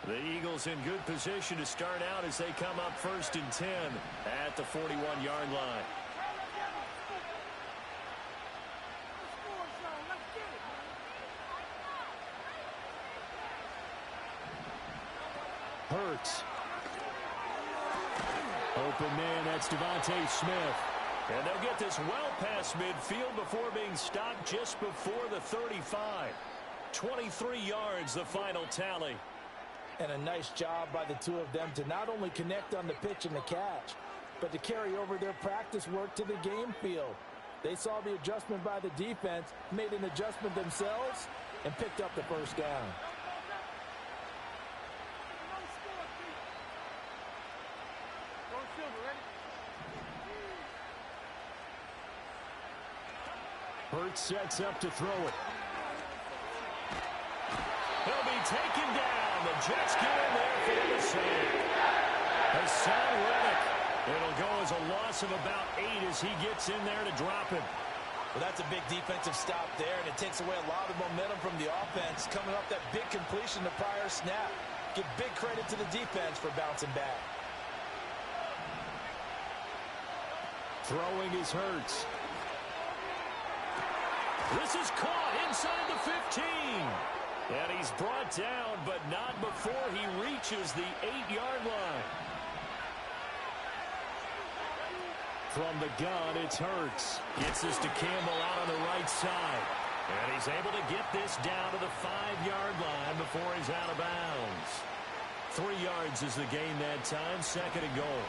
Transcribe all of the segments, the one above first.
The Eagles in good position to start out as they come up 1st and 10 at the 41-yard line. Hurts. Open man, that's Devontae Smith. And they'll get this well past midfield before being stopped just before the 35. 23 yards, the final tally. And a nice job by the two of them to not only connect on the pitch and the catch, but to carry over their practice work to the game field. They saw the adjustment by the defense, made an adjustment themselves, and picked up the first down. Hurts sets up to throw it. He'll be taken down. The Jets get in there for the save. Hassan Reddick. It'll go as a loss of about 8 as he gets in there to drop him. Well, that's a big defensive stop there, and it takes away a lot of momentum from the offense coming off that big completion the prior snap. Give big credit to the defense for bouncing back. Throwing is Hurts. This is caught inside the 15. And he's brought down, but not before he reaches the 8-yard line. From the gun, it's Hurts. Gets this to Campbell out on the right side. And he's able to get this down to the 5-yard line before he's out of bounds. 3 yards is the gain that time, 2nd and goal.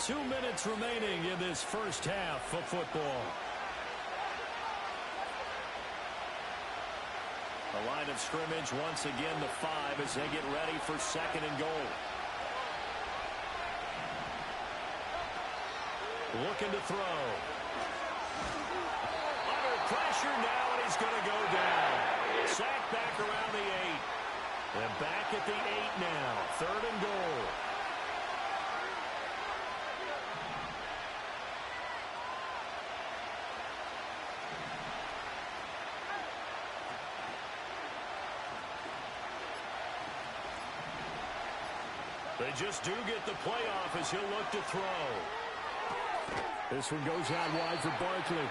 Two minutes remaining in this first half of football. The line of scrimmage once again the 5 as they get ready for 2nd and goal. Looking to throw. Under pressure now, and he's going to go down. Sacked back around the 8. And back at the 8 now. 3rd and goal. They just do get the playoff as he'll look to throw. This one goes out wide for Barkley.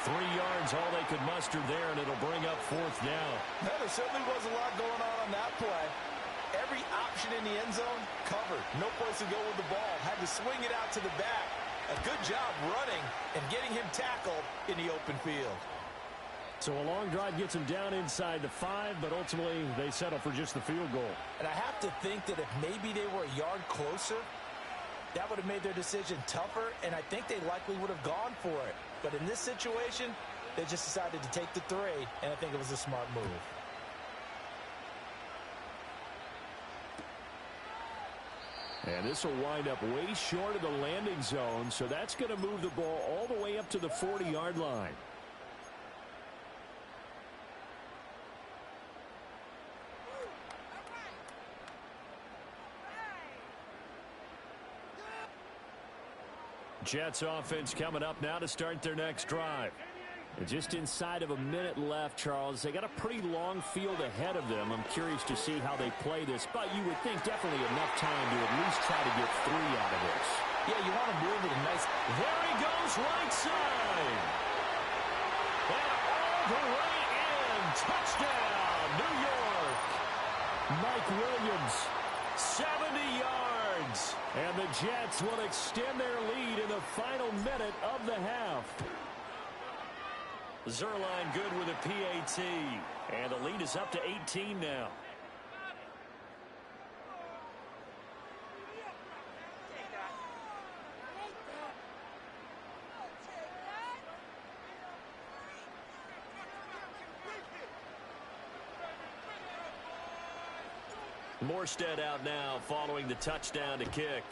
3 yards, all they could muster there, and it'll bring up 4th down. Well, there certainly was a lot going on that play. Every option in the end zone covered. No place to go with the ball. Had to swing it out to the back. A good job running and getting him tackled in the open field. So a long drive gets him down inside the 5, but ultimately they settle for just the field goal. And I have to think that if maybe they were a yard closer, that would have made their decision tougher, and I think they likely would have gone for it. But in this situation, they just decided to take the 3, and I think it was a smart move. And this will wind up way short of the landing zone, so that's going to move the ball all the way up to the 40-yard line. Jets offense coming up now to start their next drive. And just inside of a minute left, Charles. They got a pretty long field ahead of them. I'm curious to see how they play this, but you would think definitely enough time to at least try to get 3 out of this. Yeah, you want to move it a nice. There he goes, right side. And all the way in. Touchdown, New York. Mike Williams, 70 yards. And the Jets will extend their lead in the final minute of the half. Zerline good with a PAT. And the lead is up to 18 now. Morstead out now following the touchdown to kick.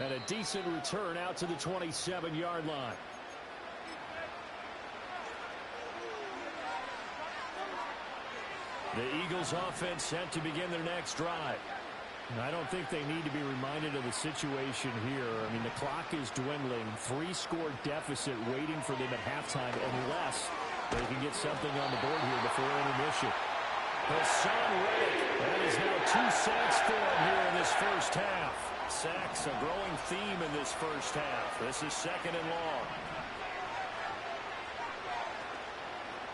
And a decent return out to the 27-yard line. The Eagles offense set to begin their next drive. I don't think they need to be reminded of the situation here. I mean, the clock is dwindling. 3-score deficit waiting for them at halftime unless they can get something on the board here before intermission. Hassan Reddick. That is now 2 sacks for him here in this first half. Sacks, a growing theme in this first half. This is 2nd and long.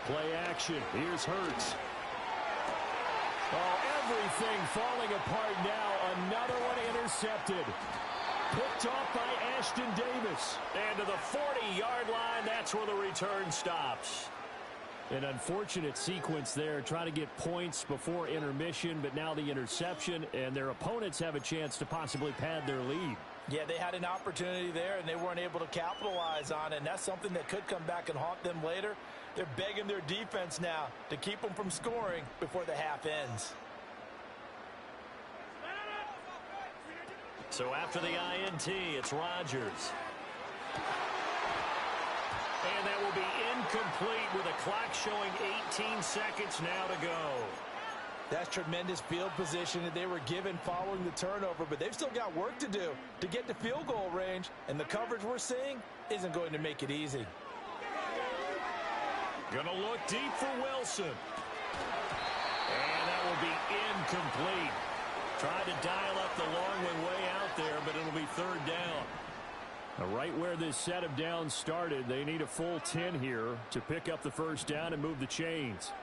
Play action. Here's Hurts. Oh, everything falling apart now. Another one intercepted. Picked off by Ashton Davis. And to the 40-yard line, that's where the return stops. An unfortunate sequence there, trying to get points before intermission, but now the interception, and their opponents have a chance to possibly pad their lead. Yeah, they had an opportunity there, and they weren't able to capitalize on it, and that's something that could come back and haunt them later. They're begging their defense now to keep them from scoring before the half ends. So after the INT, it's Rodgers. And that will be incomplete with a clock showing 18 seconds now to go. That's tremendous field position that they were given following the turnover, but they've still got work to do to get to field goal range, and the coverage we're seeing isn't going to make it easy. Gonna look deep for Wilson. And that will be incomplete. Tried to dial up the long way out there, but it'll be 3rd down. Now, right where this set of downs started, they need a full 10 here to pick up the first down and move the chains.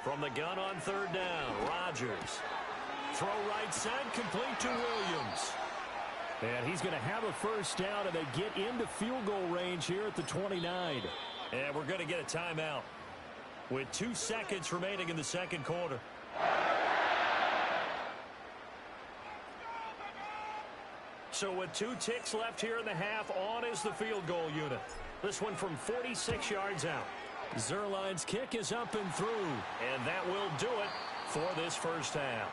From the gun on 3rd down, Rodgers. Throw right side, complete to Williams. And he's going to have a first down, and they get into field goal range here at the 29. And we're going to get a timeout with 2 seconds remaining in the 2nd quarter. So with 2 ticks left here in the half, on is the field goal unit. This one from 46 yards out. Zerline's kick is up and through, and that will do it for this first half.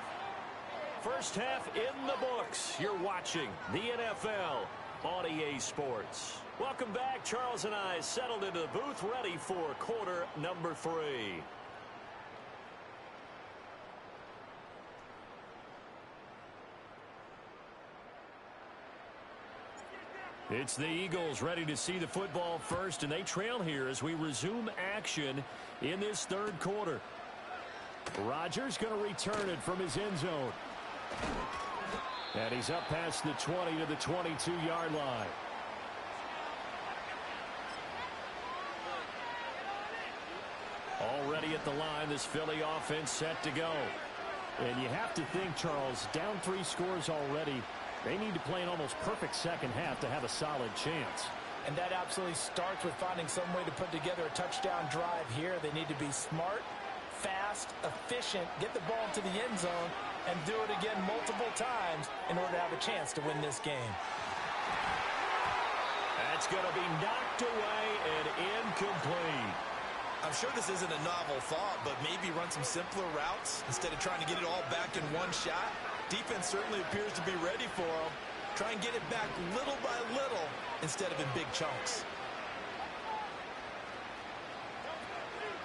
First half in the books. You're watching the NFL on EA Sports. Welcome back. Charles and I settled into the booth, ready for quarter number 3. It's the Eagles ready to see the football first, and they trail here as we resume action in this 3rd quarter. Rodgers going to return it from his end zone. And he's up past the 20 to the 22-yard line. Already at the line, this Philly offense set to go. And you have to think, Charles, down 3 scores already. They need to play an almost perfect second half to have a solid chance. And that absolutely starts with finding some way to put together a touchdown drive here. They need to be smart, fast, efficient, get the ball to the end zone, and do it again multiple times in order to have a chance to win this game. That's going to be knocked away and incomplete. I'm sure this isn't a novel thought, but maybe run some simpler routes instead of trying to get it all back in one shot. Defense certainly appears to be ready for them. Try and get it back little by little instead of in big chunks.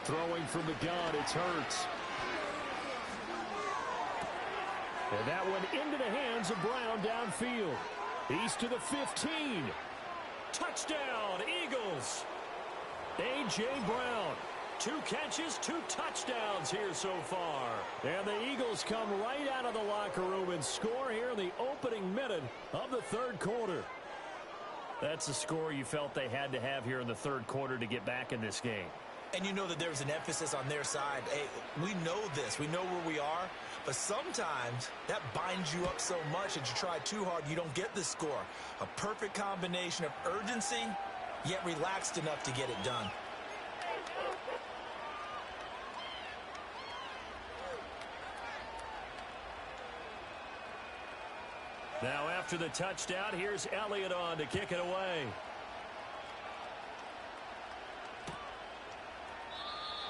Throwing from the gun, it's Hurts. And that one into the hands of Brown downfield. He's to the 15. Touchdown, Eagles. A.J. Brown. 2 catches, 2 touchdowns here so far. And the Eagles come right out of the locker room and score here in the opening minute of the 3rd quarter. That's the score you felt they had to have here in the 3rd quarter to get back in this game. And you know that there's an emphasis on their side. Hey, we know this. We know where we are. But sometimes that binds you up so much that you try too hard, you don't get the score. A perfect combination of urgency, yet relaxed enough to get it done. Now after the touchdown, here's Elliott on to kick it away.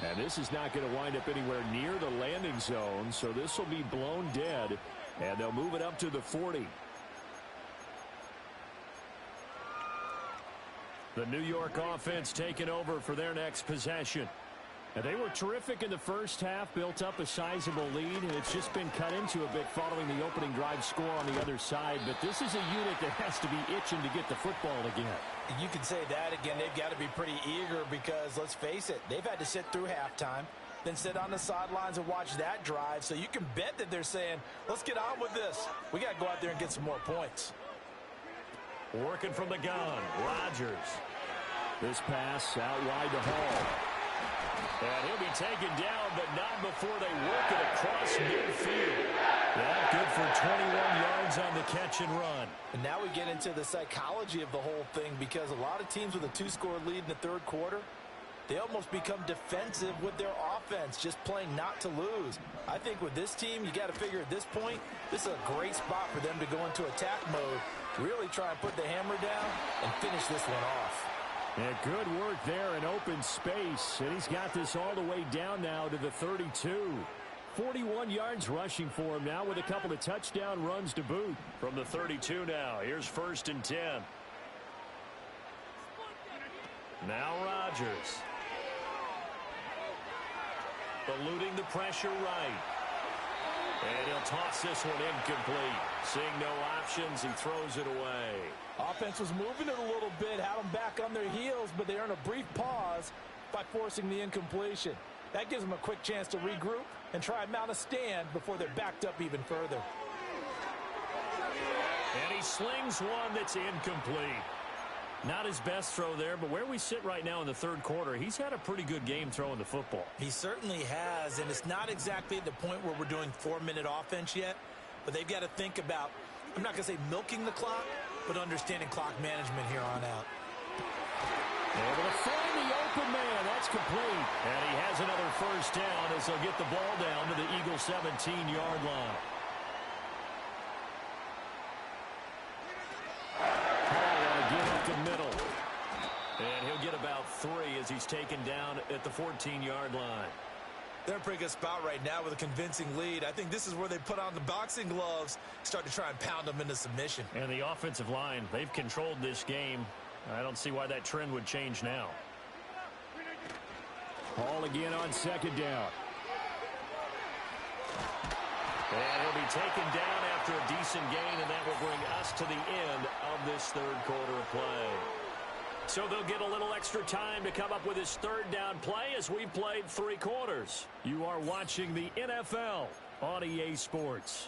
And this is not going to wind up anywhere near the landing zone, so this will be blown dead, and they'll move it up to the 40. The New York offense taking over for their next possession. And they were terrific in the first half, built up a sizable lead, and it's just been cut into a bit following the opening drive score on the other side. But this is a unit that has to be itching to get the football again. You can say that again. They've got to be pretty eager because, let's face it, they've had to sit through halftime, then sit on the sidelines and watch that drive. So you can bet that they're saying, let's get on with this. We got to go out there and get some more points. Working from the gun, Rodgers. This pass out wide to Hall. And he'll be taken down, but not before they work it across midfield. Yeah, good for 21 yards on the catch and run. And now we get into the psychology of the whole thing, because a lot of teams with a 2-score lead in the third quarter, they almost become defensive with their offense, just playing not to lose. I think with this team, you got to figure at this point, this is a great spot for them to go into attack mode, really try and put the hammer down and finish this one off. Yeah, good work there in open space. And he's got this all the way down now to the 32. 41 yards rushing for him now with a couple of touchdown runs to boot. From the 32 now, here's 1st and 10. Now Rodgers. Eluding the pressure right. And he'll toss this one incomplete. Seeing no options, he throws it away. Offense was moving it a little bit, had them back on their heels, but they earn a brief pause by forcing the incompletion. That gives them a quick chance to regroup and try and mount a stand before they're backed up even further. And he slings one that's incomplete. Not his best throw there, but where we sit right now in the third quarter, he's had a pretty good game throwing the football. He certainly has, and it's not exactly at the point where we're doing 4-minute offense yet, but they've got to think about, I'm not going to say milking the clock, but understanding clock management here on out. Able to find the open man. That's complete. And he has another first down as they'll get the ball down to the Eagles' 17-yard line. Get up the middle. And he'll get about 3 as he's taken down at the 14-yard line. They're in a pretty good spot right now with a convincing lead. I think this is where they put on the boxing gloves, start to try and pound them into submission. And the offensive line, they've controlled this game. I don't see why that trend would change now. Hall again on 2nd down. And he'll be taken down after a decent gain, and that will bring us to the end of this third quarter of play. So they'll get a little extra time to come up with his 3rd down play as we played 3 quarters. You are watching the NFL on EA Sports.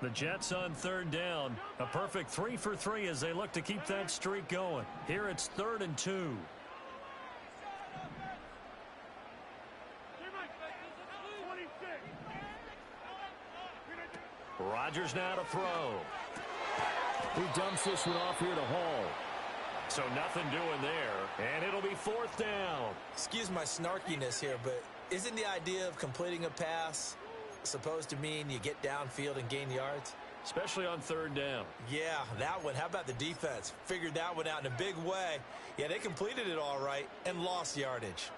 The Jets on 3rd down. A perfect 3 for 3 as they look to keep that streak going. Here it's 3rd and 2. Rodgers now to throw. He dumps this one off here to Hall. So nothing doing there. And it'll be 4th down. Excuse my snarkiness here, but isn't the idea of completing a pass supposed to mean you get downfield and gain yards? Especially on 3rd down. Yeah, that one. How about the defense? Figured that one out in a big way. Yeah, they completed it all right and lost yardage.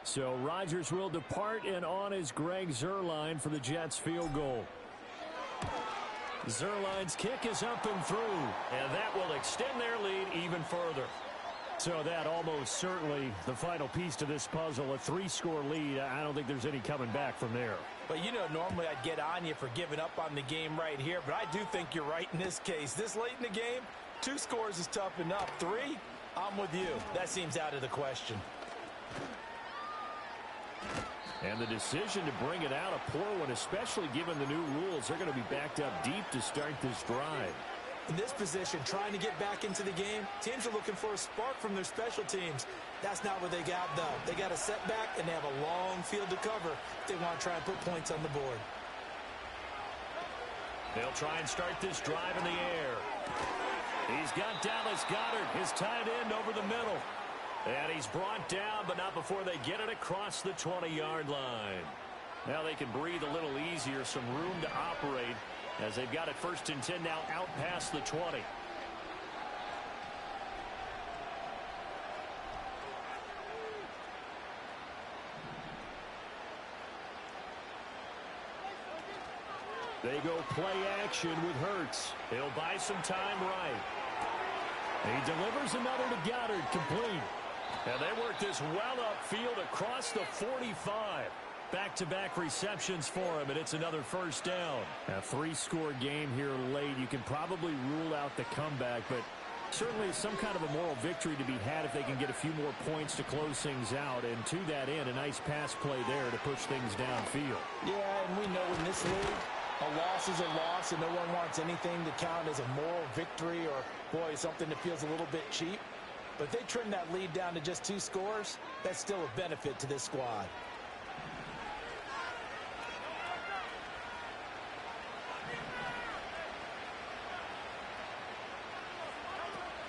So Rodgers will depart, and on is Greg Zuerlein for the Jets field goal. Zuerlein's kick is up and through, and that will extend their lead even further. So that almost certainly the final piece to this puzzle, a 3-score lead. I don't think there's any coming back from there. But, you know, normally I'd get on you for giving up on the game right here, but I do think you're right in this case. This late in the game, 2 scores is tough enough. 3, I'm with you. That seems out of the question. And the decision to bring it out, a poor one, especially given the new rules. They're going to be backed up deep to start this drive. In this position, trying to get back into the game, teams are looking for a spark from their special teams. That's not what they got, though. They got a setback, and they have a long field to cover if they want to try and put points on the board. They'll try and start this drive in the air. He's got Dallas Goedert, his tight end, over the middle. And he's brought down, but not before they get it across the 20-yard line. Now they can breathe a little easier, some room to operate as they've got it 1st and 10 now out past the 20. They go play action with Hurts. He'll buy some time right. He delivers another to Goddard, complete. And they work this well upfield across the 45. Back-to-back receptions for him, and it's another 1st down. A 3-score game here late. You can probably rule out the comeback, but certainly some kind of a moral victory to be had if they can get a few more points to close things out. And to that end, a nice pass play there to push things downfield. Yeah, and we know in this league, a loss is a loss, and no one wants anything to count as a moral victory or, boy, something that feels a little bit cheap. But if they trim that lead down to just 2 scores, that's still a benefit to this squad.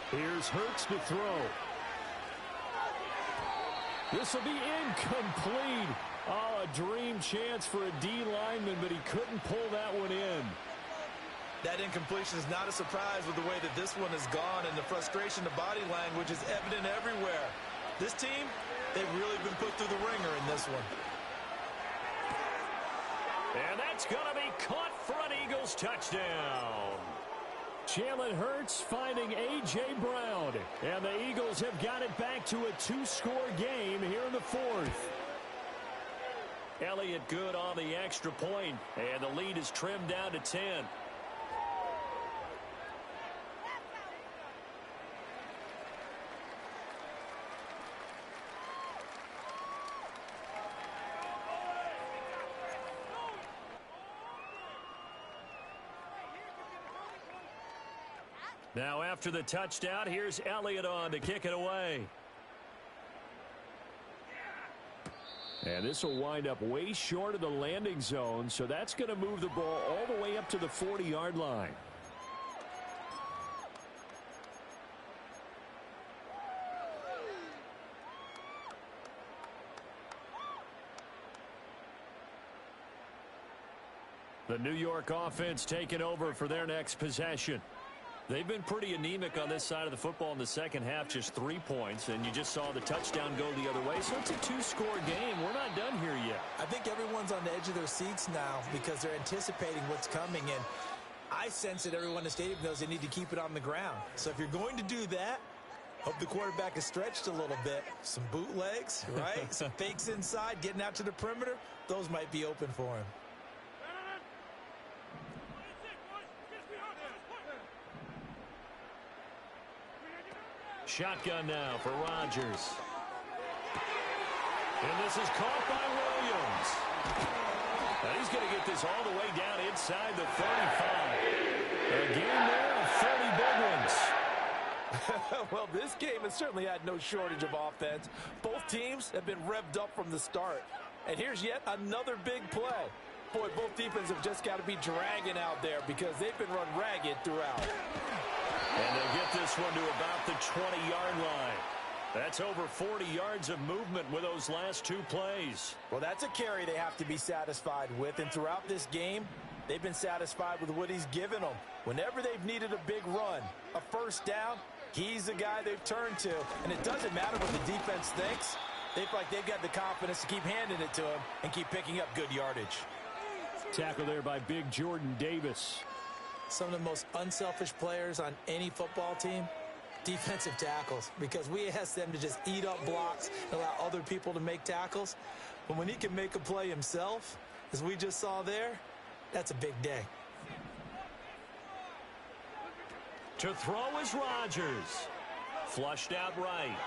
Here's Hurts to throw. This will be incomplete. Oh, a dream chance for a D lineman, but he couldn't pull that one in. That incompletion is not a surprise with the way that this one has gone, and the frustration, the body language is evident everywhere. This team, they've really been put through the ringer in this one. And that's going to be caught for an Eagles touchdown. Jalen Hurts finding A.J. Brown. And the Eagles have got it back to a 2-score game here in the 4th. Elliott good on the extra point, and the lead is trimmed down to 10. Now after the touchdown, here's Elliott on to kick it away. And this will wind up way short of the landing zone, so that's going to move the ball all the way up to the 40-yard line. The New York offense taking over for their next possession. They've been pretty anemic on this side of the football in the second half, just 3 points, and you just saw the touchdown go the other way. So it's a 2-score game. We're not done here yet. I think everyone's on the edge of their seats now because they're anticipating what's coming, and I sense that everyone in the stadium knows they need to keep it on the ground. So if you're going to do that, hope the quarterback is stretched a little bit. Some bootlegs, right? Some fakes inside, getting out to the perimeter. Those might be open for him. Shotgun now for Rodgers. And this is caught by Williams. Now he's going to get this all the way down inside the 35. A game there of 30 big ones. Well, this game has certainly had no shortage of offense. Both teams have been revved up from the start. And here's yet another big play. Boy, both defenses have just got to be dragging out there because they've been run ragged throughout. And they'll get this one to about the 20-yard line. That's over 40 yards of movement with those last 2 plays. Well, that's a carry they have to be satisfied with. And throughout this game, they've been satisfied with what he's given them. Whenever they've needed a big run, a 1st down, he's the guy they've turned to. And it doesn't matter what the defense thinks. They feel like they've got the confidence to keep handing it to him and keep picking up good yardage. Tackle there by big Jordan Davis. Some of the most unselfish players on any football team, defensive tackles, because we ask them to just eat up blocks and allow other people to make tackles. But when he can make a play himself, as we just saw there, that's a big day. To throw is Rodgers. Flushed out right.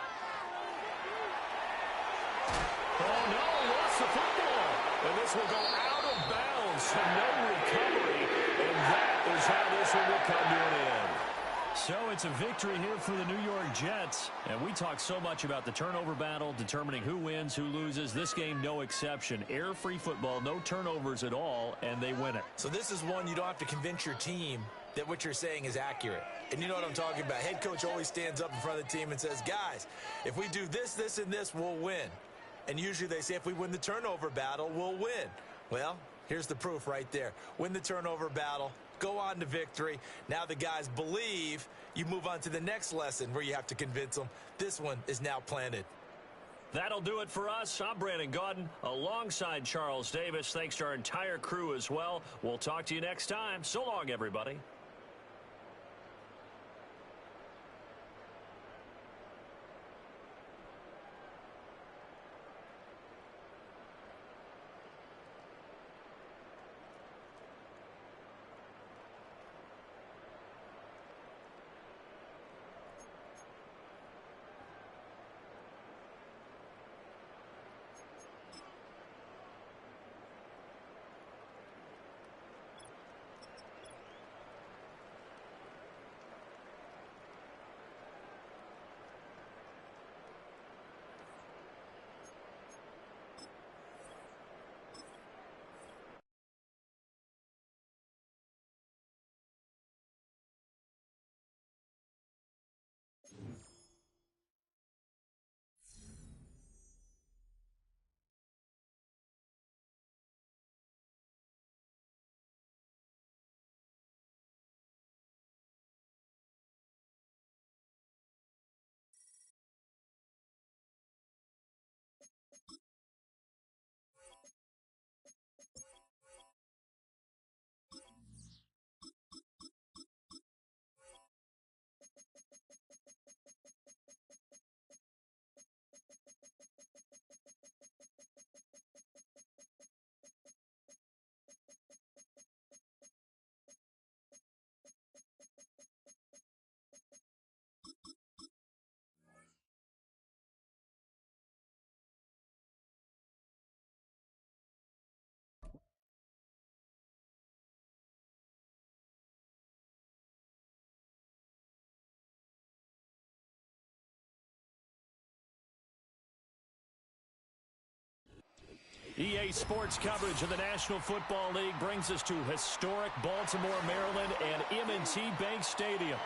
Oh, no, lost the football. And this will go out of bounds, so no recovery. And that is how this one will come to an end. So it's a victory here for the New York Jets. And we talk so much about the turnover battle, determining who wins, who loses. This game, no exception. Air-free football, no turnovers at all, and they win it. So this is one you don't have to convince your team that what you're saying is accurate. And you know what I'm talking about. Head coach always stands up in front of the team and says, guys, if we do this, this, and this, we'll win. And usually they say if we win the turnover battle, we'll win. Well, here's the proof right there. Win the turnover battle, go on to victory. Now the guys believe. You move on to the next lesson where you have to convince them. This one is now planted. That'll do it for us. I'm Brandon Gaudin alongside Charles Davis. Thanks to our entire crew as well. We'll talk to you next time. So long, everybody. EA Sports coverage of the National Football League brings us to historic Baltimore, Maryland, and M&T Bank Stadium.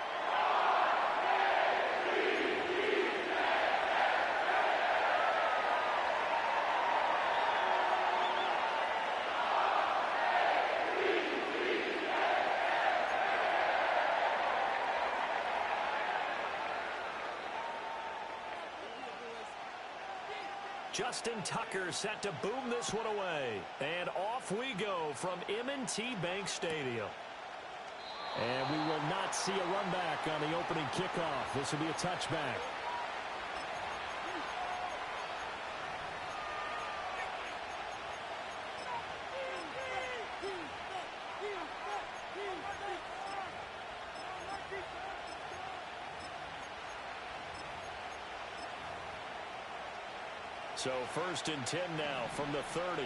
Justin Tucker set to boom this one away. And off we go from M&T Bank Stadium. And we will not see a run back on the opening kickoff. This will be a touchback. So 1st and 10 now from the 30.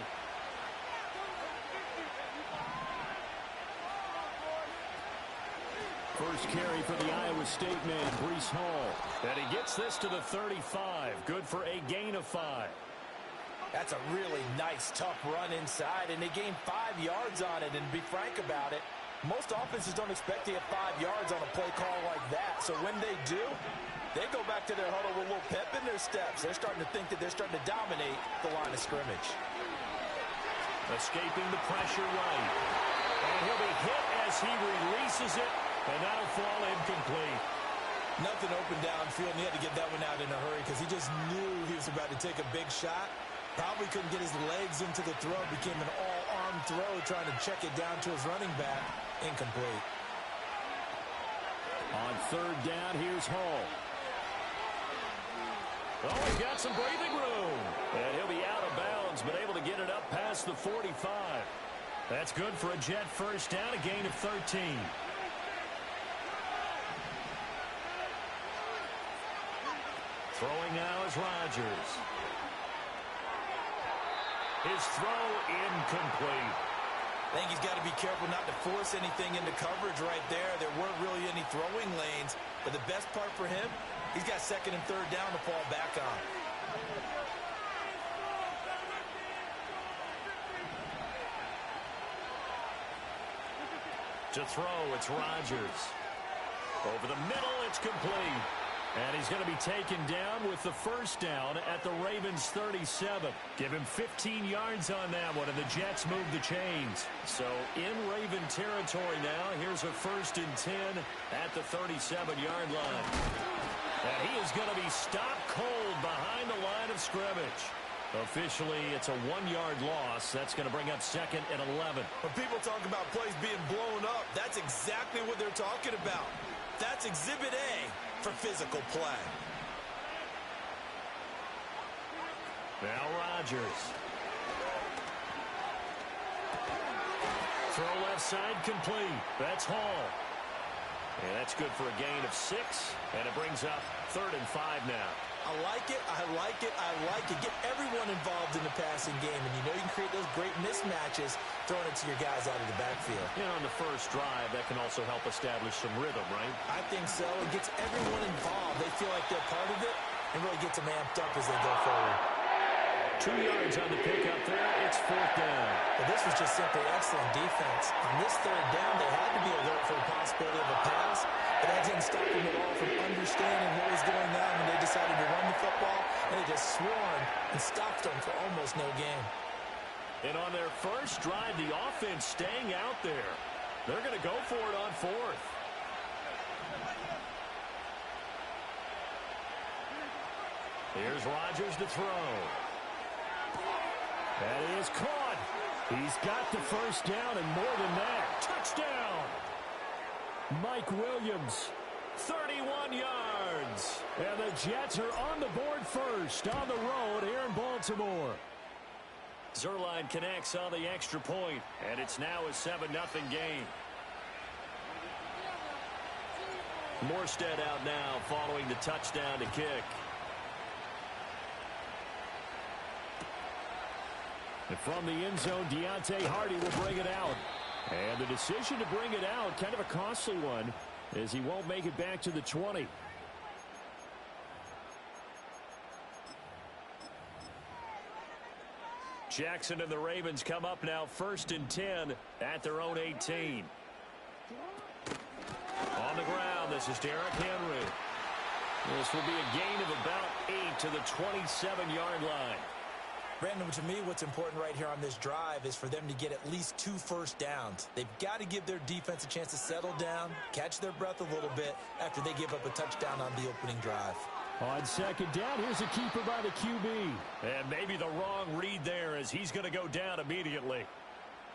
First carry for the Iowa State man, Breece Hall. And he gets this to the 35. Good for a gain of 5. That's a really nice, tough run inside, and they gained 5 yards on it. And to be frank about it, most offenses don't expect to get 5 yards on a play call like that. So when they do, they go back to their huddle with a little pep in their steps. They're starting to think that they're starting to dominate the line of scrimmage. Escaping the pressure right. And he'll be hit as he releases it, and that'll fall incomplete. Nothing open downfield, and he had to get that one out in a hurry because he just knew he was about to take a big shot. Probably couldn't get his legs into the throw. Became an all-arm throw, trying to check it down to his running back. Incomplete. On 3rd down, here's Hall. Oh, he's got some breathing room. And he'll be out of bounds, but able to get it up past the 45. That's good for a Jet first down, a gain of 13. Throwing now is Rodgers. His throw incomplete. I think he's got to be careful not to force anything into coverage right there. There weren't really any throwing lanes, but the best part for him, he's got 2nd and 3rd down to fall back on. To throw, it's Rodgers. Over the middle, it's complete. And he's going to be taken down with the first down at the Ravens' 37. Give him 15 yards on that one, and the Jets move the chains. So in Raven territory now, here's a 1st and 10 at the 37-yard line. And he is going to be stopped cold behind the line of scrimmage. Officially, it's a 1-yard loss. That's going to bring up 2nd and 11. When people talk about plays being blown up, that's exactly what they're talking about. That's Exhibit A for physical play. Now Rodgers. Throw left side complete. That's Hall. And that's good for a gain of 6. And it brings up 3rd and 5 now. I like it, I like it, I like it. Get everyone involved in the passing game, and you know you can create those great mismatches throwing it to your guys out of the backfield. You know, on the first drive, that can also help establish some rhythm, right? I think so. It gets everyone involved. They feel like they're part of it and really gets them amped up as they go forward. 2 yards on the pickup there. It's 4th down. But this was just simply excellent defense. On this 3rd down, they had to be alert for the possibility of a pass, but that didn't stop them at all from understanding what was going on when they decided to run the football, and they just swarmed and stopped them for almost no gain. And on their first drive, the offense staying out there. They're going to go for it on 4th. Here's Rodgers to throw. That is caught. He's got the first down and more than that. Touchdown. Mike Williams, 31 yards. And the Jets are on the board first on the road here in Baltimore. Zerline connects on the extra point, and it's now a 7-0 game. Morstead out now following the touchdown to kick. And from the end zone, Deontay Hardy will bring it out. And the decision to bring it out, kind of a costly one, as he won't make it back to the 20. Jackson and the Ravens come up now 1st and 10 at their own 18. On the ground, this is Derrick Henry. This will be a gain of about 8 to the 27-yard line. Brandon, to me, what's important right here on this drive is for them to get at least 2 first downs. They've got to give their defense a chance to settle down, catch their breath a little bit after they give up a touchdown on the opening drive. On 2nd down, here's a keeper by the QB. And maybe the wrong read there as he's going to go down immediately.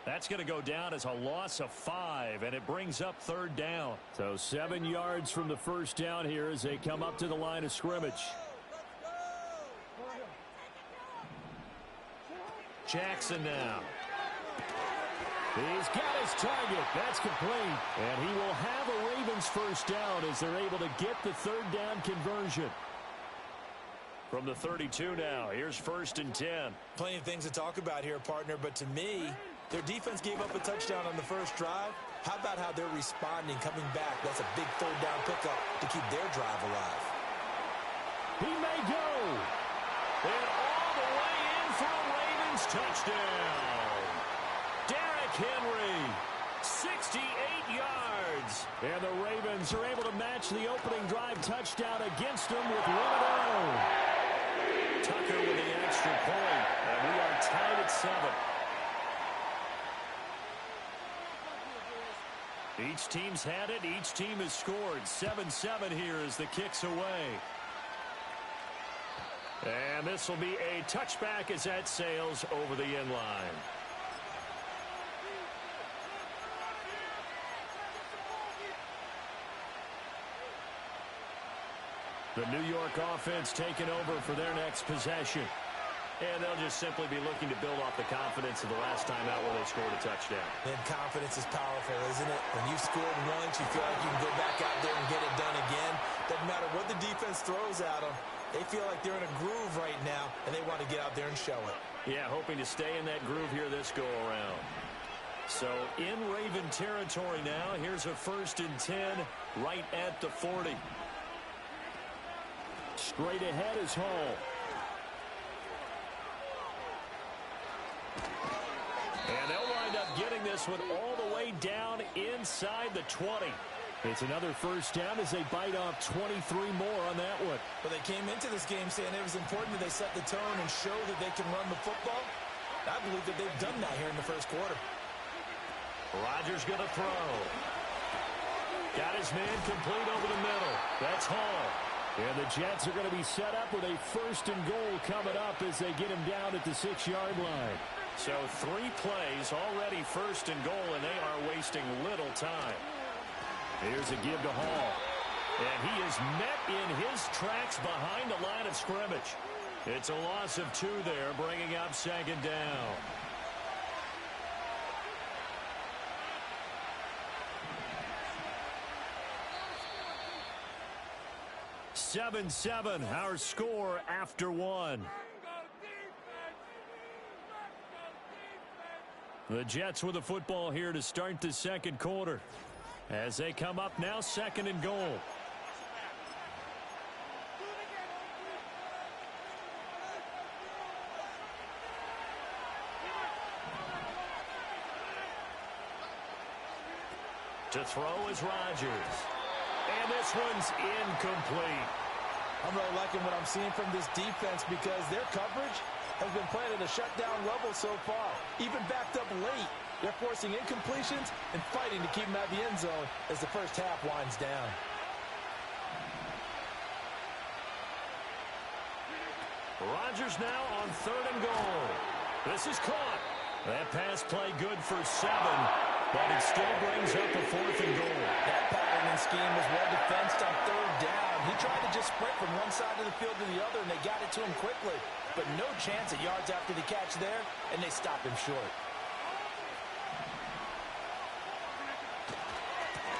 That's going to go down as a loss of 5, and it brings up 3rd down. So 7 yards from the first down here as they come up to the line of scrimmage. Jackson now. He's got his target. That's complete. And he will have a Ravens first down as they're able to get the 3rd down conversion. From the 32 now, here's 1st and 10. Plenty of things to talk about here, partner, but to me, their defense gave up a touchdown on the first drive. How about how they're responding, coming back? That's a big 3rd down pickup to keep their drive alive. He may go. And all the way in for a Ravens touchdown. Derrick Henry, 68 yards. And the Ravens are able to match the opening drive touchdown against them with 1-0. Tucker with the extra point, and we are tied at 7. Each team's had it. Each team has scored. 7-7 here as the kick's away. And this will be a touchback as that sails over the end line. The New York offense taking over for their next possession. And they'll just simply be looking to build off the confidence of the last time out where they scored a touchdown. And confidence is powerful, isn't it? When you've scored once, you feel like you can go back out there and get it done again. Doesn't matter what the defense throws at them. They feel like they're in a groove right now, and they want to get out there and show it. Yeah, hoping to stay in that groove here this go-around. So in Raven territory now, here's a 1st and 10 right at the 40. Straight ahead is Hall. And they'll wind up getting this one all the way down inside the 20. It's another first down as they bite off 23 more on that one. Well, they came into this game saying it was important that they set the tone and show that they can run the football. I believe that they've done that here in the first quarter. Rodgers going to throw. Got his man complete over the middle. That's Hall. And the Jets are going to be set up with a first and goal coming up as they get him down at the 6-yard line. So 3 plays, already first and goal, and they are wasting little time. Here's a give to Hall. And he is met in his tracks behind the line of scrimmage. It's a loss of 2 there, bringing up second down. (7-7) our score after 1. The Jets with the football here to start the second quarter. As they come up now, second and goal. To throw is Rodgers. And this one's incomplete. I'm really liking what I'm seeing from this defense because their coverage has been playing at a shutdown level so far. Even backed up late, they're forcing incompletions and fighting to keep them out of the end zone as the first half winds down. Rodgers now on third and goal. This is caught. That pass play good for 7, but it still brings up a fourth and goal. That pattern scheme was well defensed on third down. He tried to just sprint from one side of the field to the other, and they got it to him quickly. But no chance at yards after the catch there, and they stopped him short.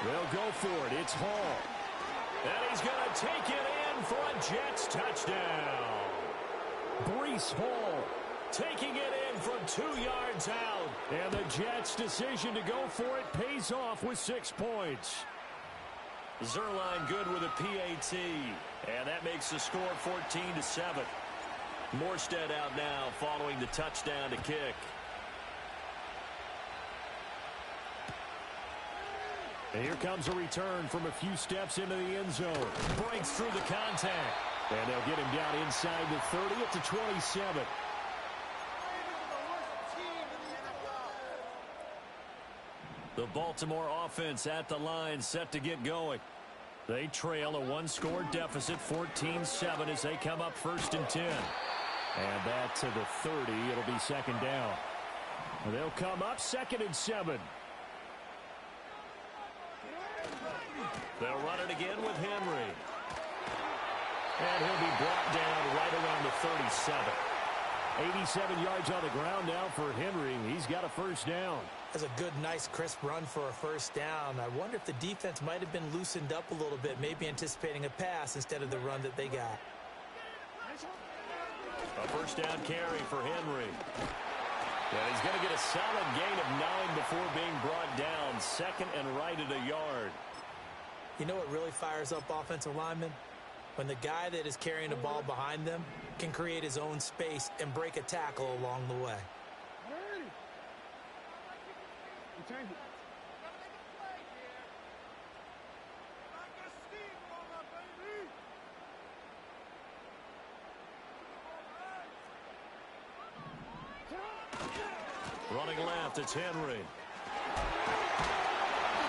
They'll go for it. It's Hall. And he's going to take it in for a Jets touchdown. Breece Hall taking it in from 2 yards out. And the Jets' decision to go for it pays off with 6 points. Zerline good with a PAT. And that makes the score 14-7. Morstead out now following the touchdown to kick. And here comes a return from a few steps into the end zone. Breaks through the contact. And they'll get him down inside the 30 at the 27. The Baltimore offense at the line set to get going. They trail a 1-score deficit, 14-7 as they come up first and 10. And that to the 30. It'll be second down. They'll come up second and 7. They'll run it again with Henry. And he'll be brought down right around the 37. 87 yards on the ground now for Henry. He's got a first down. That's a good, nice, crisp run for a first down. I wonder if the defense might have been loosened up a little bit, maybe anticipating a pass instead of the run that they got. A first down carry for Henry. And he's going to get a solid gain of 9 before being brought down. Second and right at a yard. You know what really fires up offensive linemen? When the guy that is carrying the ball behind them can create his own space and break a tackle along the way. Running left, it's Henry.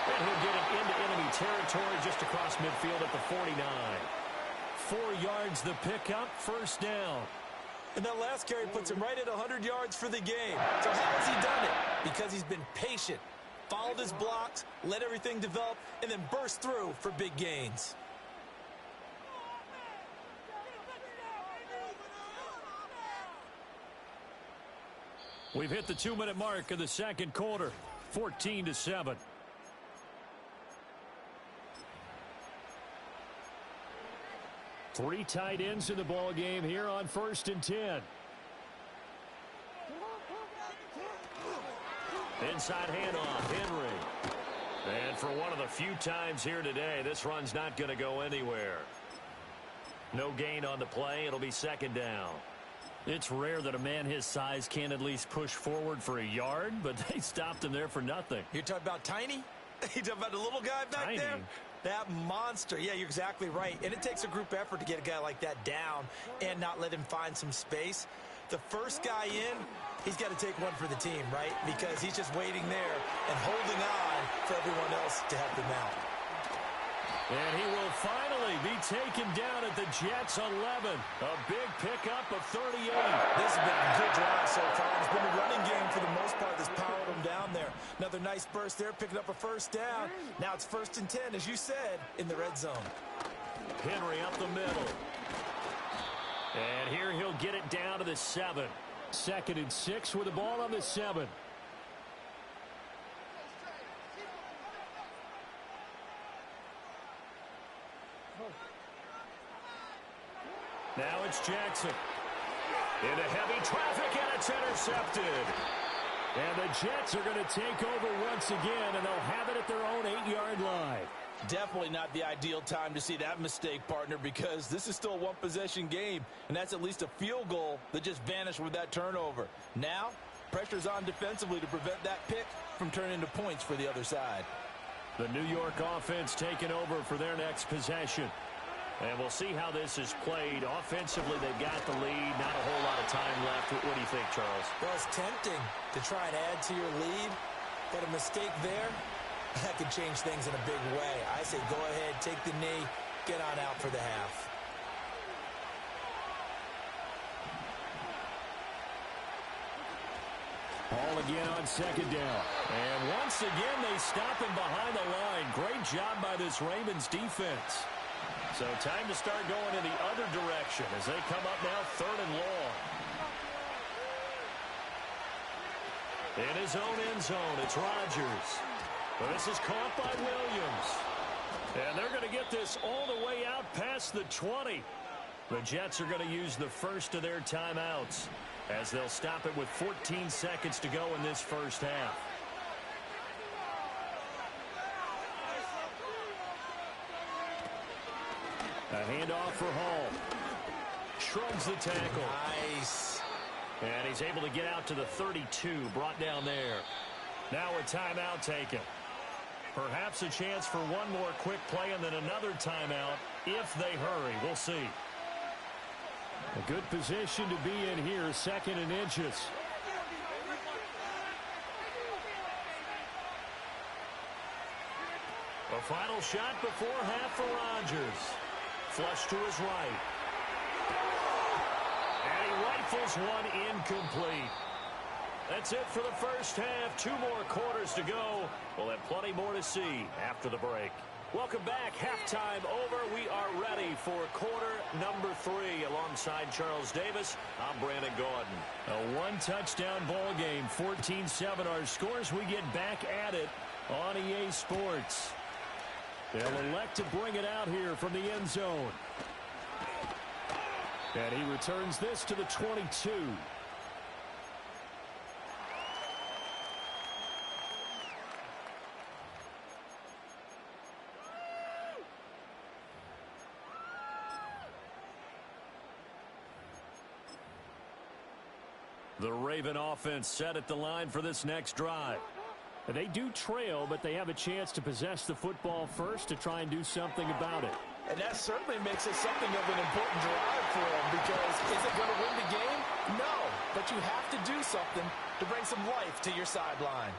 And he'll get it into enemy territory just across midfield at the 49. 4 yards the pickup, first down. And that last carry puts him right at 100 yards for the game. So how has he done it? Because he's been patient, followed his blocks, let everything develop, and then burst through for big gains. We've hit the 2-minute mark of the second quarter, 14-7. Three tight ends in the ball game here on first and 10. Inside handoff, Henry. And for one of the few times here today, this run's not going to go anywhere. No gain on the play. It'll be second down. It's rare that a man his size can at least push forward for a yard, but they stopped him there for nothing. You're talking about tiny? You talking about the little guy back Tiny. there? That monster. Yeah, you're exactly right. And it takes a group effort to get a guy like that down and not let him find some space. The first guy in, he's got to take one for the team, right? Because he's just waiting there and holding on for everyone else to help him out. And he will finally be taken down at the Jets' 11. A big pickup of 38. This has been a good drive so far. It's been a running game for the most part that's powered him down there. Another nice burst there, picking up a first down. Now it's 1st and 10, as you said, in the red zone. Henry up the middle. And here he'll get it down to the 7. 2nd and 6 with the ball on the 7. Now it's Jackson. Into heavy traffic, and it's intercepted. And the Jets are going to take over once again, and they'll have it at their own 8-yard line. Definitely not the ideal time to see that mistake, partner, because this is still a one-possession game, and that's at least a field goal that just vanished with that turnover. Now, pressure's on defensively to prevent that pick from turning into points for the other side. The New York offense taking over for their next possession. And we'll see how this is played. Offensively, they've got the lead. Not a whole lot of time left. What do you think, Charles? Well, it's tempting to try and add to your lead, but a mistake there, that could change things in a big way. I say go ahead, take the knee, get on out for the half. Ball again on 2nd down. And once again, they stop him behind the line. Great job by this Ravens defense. So time to start going in the other direction as they come up now 3rd and long. In his own end zone, it's Rodgers. But this is caught by Williams. And they're going to get this all the way out past the 20. The Jets are going to use the first of their timeouts as they'll stop it with 14 seconds to go in this first half. A handoff for Hall. Shrugs the tackle. Nice. And he's able to get out to the 32, brought down there. Now a timeout taken. Perhaps a chance for one more quick play and then another timeout if they hurry. We'll see. A good position to be in here, 2nd and inches. A final shot before half for Rodgers. Flush to his right. And he rifles one incomplete. That's it for the first half. 2 more quarters to go. We'll have plenty more to see after the break. Welcome back. Halftime over. We are ready for quarter number 3. Alongside Charles Davis, I'm Brandon Gaudin. A 1-touchdown ball game. 14-7 our scores. We get back at it on EA Sports. They'll elect to bring it out here from the end zone. And he returns this to the 22. The Raven offense set at the line for this next drive. They do trail, but they have a chance to possess the football first to try and do something about it. And that certainly makes it something of an important drive for them, because is it going to win the game? No, but you have to do something to bring some life to your sideline.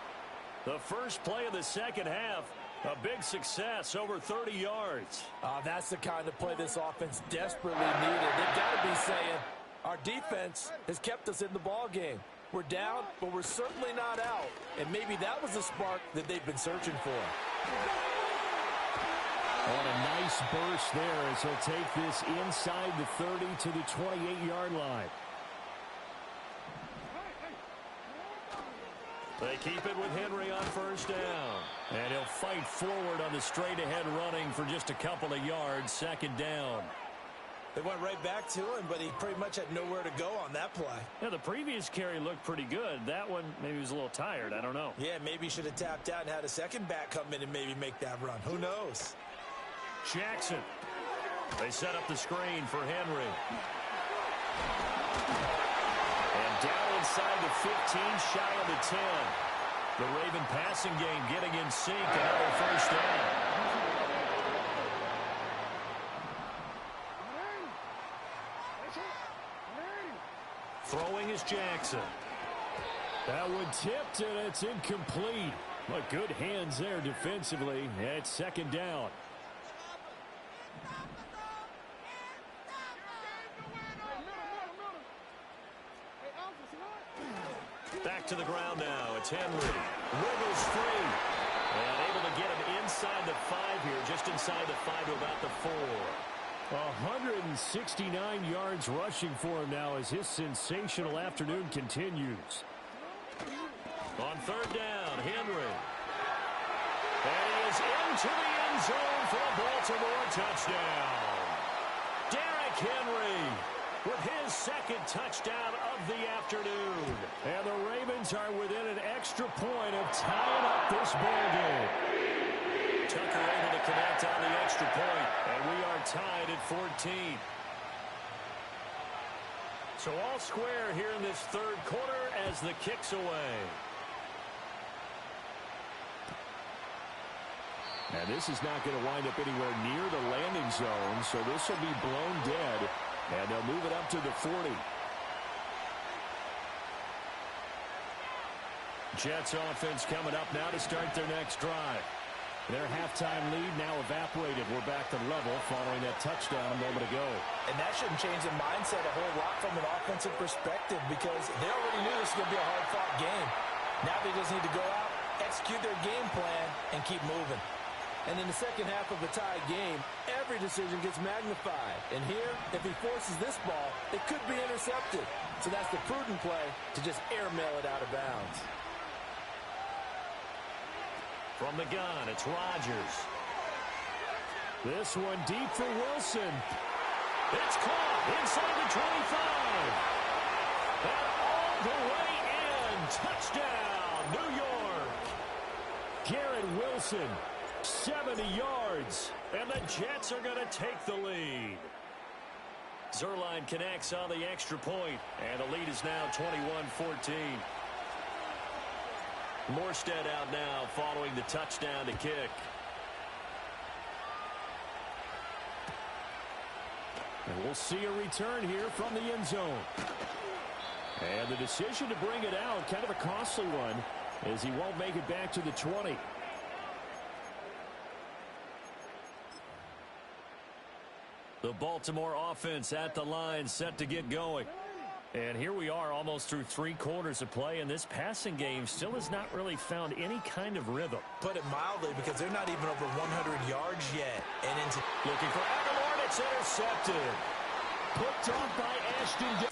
The first play of the second half, a big success, over 30 yards. That's the kind of play this offense desperately needed. They've got to be saying, our defense has kept us in the ball game. We're down, but we're certainly not out. And maybe that was the spark that they've been searching for. On a nice burst there as he'll take this inside the 30 to the 28-yard line. They keep it with Henry on first down. And he'll fight forward on the straight-ahead running for just a couple of yards. 2nd down. They went right back to him, but he pretty much had nowhere to go on that play. Yeah, the previous carry looked pretty good. That one, maybe he was a little tired. I don't know. Yeah, maybe he should have tapped out and had a second back come in and maybe make that run. Who knows? Jackson. They set up the screen for Henry. And down inside the 15, shy of the 10. The Raven passing game getting in sync. Another first down. Throwing is Jackson. That one tipped, and it's incomplete. But good hands there defensively at second down. Back to the ground now. It's Henry. Wiggles free. And able to get him inside the 5 here, just inside the 5 to about the 4. 169 yards rushing for him now as his sensational afternoon continues. On third down, Henry. And he is into the end zone for a Baltimore touchdown. Derrick Henry with his second touchdown of the afternoon. And the Ravens are within an extra point of tying up this ball game. Tucker able to connect on the extra point, and we are tied at 14. So all square here in this third quarter as the kick's away. And this is not going to wind up anywhere near the landing zone, so this will be blown dead, and they'll move it up to the 40. Jets offense coming up now to start their next drive. Their halftime lead now evaporated. We're back to level following that touchdown a moment ago. And that shouldn't change the mindset a whole lot from an offensive perspective because they already knew this was going to be a hard-fought game. Now they just need to go out, execute their game plan, and keep moving. And in the second half of a tied game, every decision gets magnified. And here, if he forces this ball, it could be intercepted. So that's the prudent play to just airmail it out of bounds. From the gun, it's Rodgers. This one deep for Wilson. It's caught inside the 25. And all the way in. Touchdown, New York. Garrett Wilson, 70 yards. And the Jets are going to take the lead. Zerline connects on the extra point, and the lead is now 21-14. Morstead out now following the touchdown to kick. And we'll see a return here from the end zone. And the decision to bring it out, kind of a costly one, as he won't make it back to the 20. The Baltimore offense at the line, set to get going. And here we are almost through 3 quarters of play, and this passing game still has not really found any kind of rhythm. Put it mildly, because they're not even over 100 yards yet. And into looking for Aguilar, it's intercepted. Picked off by Ashton.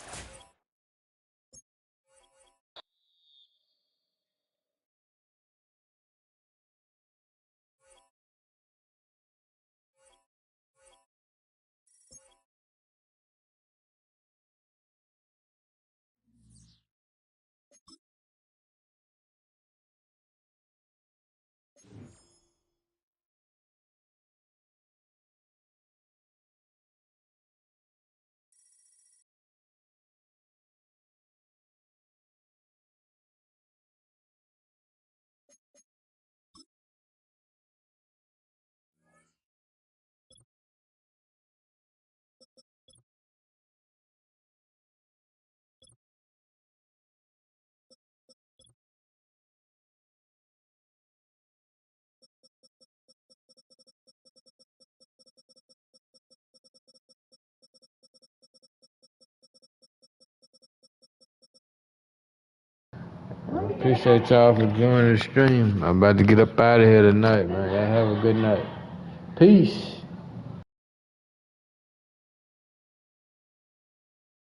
Appreciate y'all for joining the stream. I'm about to get up out of here tonight, man. Y'all have a good night. Peace.